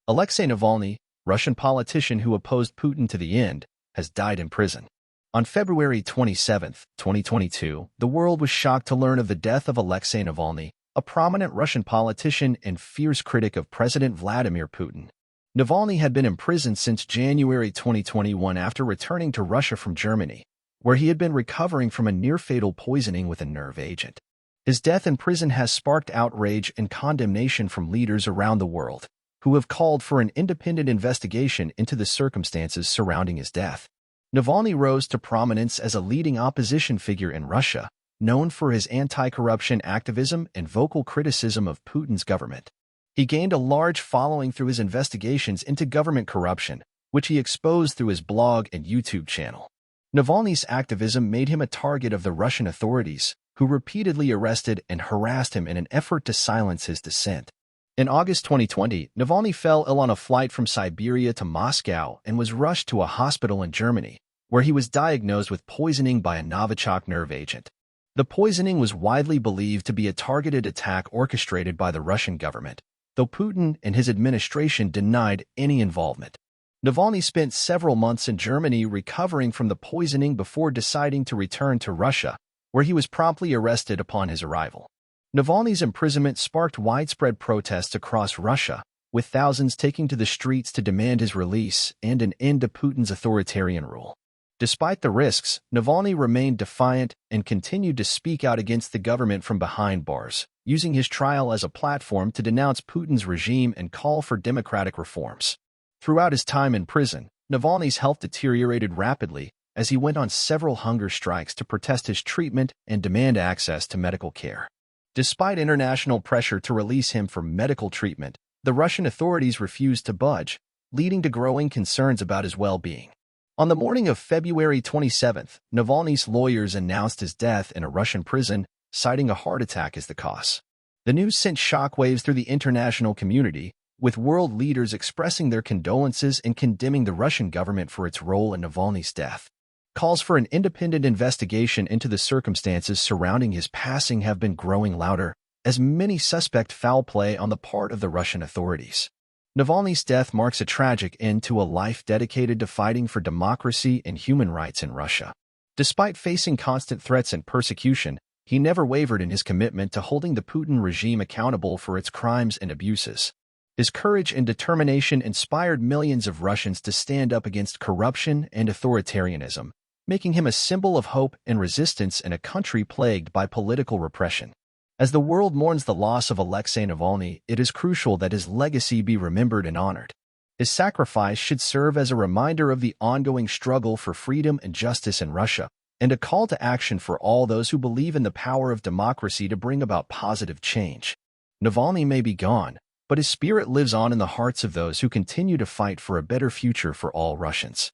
Alexei Navalny, Russian politician who opposed Putin to the end, has died in prison. On February 27, 2022, the world was shocked to learn of the death of Alexei Navalny, a prominent Russian politician and fierce critic of President Vladimir Putin. Navalny had been imprisoned since January 2021 after returning to Russia from Germany, where he had been recovering from a near-fatal poisoning with a nerve agent. His death in prison has sparked outrage and condemnation from leaders around the world, who have called for an independent investigation into the circumstances surrounding his death. Navalny rose to prominence as a leading opposition figure in Russia, known for his anti-corruption activism and vocal criticism of Putin's government. He gained a large following through his investigations into government corruption, which he exposed through his blog and YouTube channel. Navalny's activism made him a target of the Russian authorities, who repeatedly arrested and harassed him in an effort to silence his dissent. In August 2020, Navalny fell ill on a flight from Siberia to Moscow and was rushed to a hospital in Germany, where he was diagnosed with poisoning by a Novichok nerve agent. The poisoning was widely believed to be a targeted attack orchestrated by the Russian government, though Putin and his administration denied any involvement. Navalny spent several months in Germany recovering from the poisoning before deciding to return to Russia, where he was promptly arrested upon his arrival. Navalny's imprisonment sparked widespread protests across Russia, with thousands taking to the streets to demand his release and an end to Putin's authoritarian rule. Despite the risks, Navalny remained defiant and continued to speak out against the government from behind bars, using his trial as a platform to denounce Putin's regime and call for democratic reforms. Throughout his time in prison, Navalny's health deteriorated rapidly as he went on several hunger strikes to protest his treatment and demand access to medical care. Despite international pressure to release him for medical treatment, the Russian authorities refused to budge, leading to growing concerns about his well-being. On the morning of February 27th, Navalny's lawyers announced his death in a Russian prison, citing a heart attack as the cause. The news sent shockwaves through the international community, with world leaders expressing their condolences and condemning the Russian government for its role in Navalny's death. Calls for an independent investigation into the circumstances surrounding his passing have been growing louder, as many suspect foul play on the part of the Russian authorities. Navalny's death marks a tragic end to a life dedicated to fighting for democracy and human rights in Russia. Despite facing constant threats and persecution, he never wavered in his commitment to holding the Putin regime accountable for its crimes and abuses. His courage and determination inspired millions of Russians to stand up against corruption and authoritarianism, making him a symbol of hope and resistance in a country plagued by political repression. As the world mourns the loss of Alexei Navalny, it is crucial that his legacy be remembered and honored. His sacrifice should serve as a reminder of the ongoing struggle for freedom and justice in Russia, and a call to action for all those who believe in the power of democracy to bring about positive change. Navalny may be gone, but his spirit lives on in the hearts of those who continue to fight for a better future for all Russians.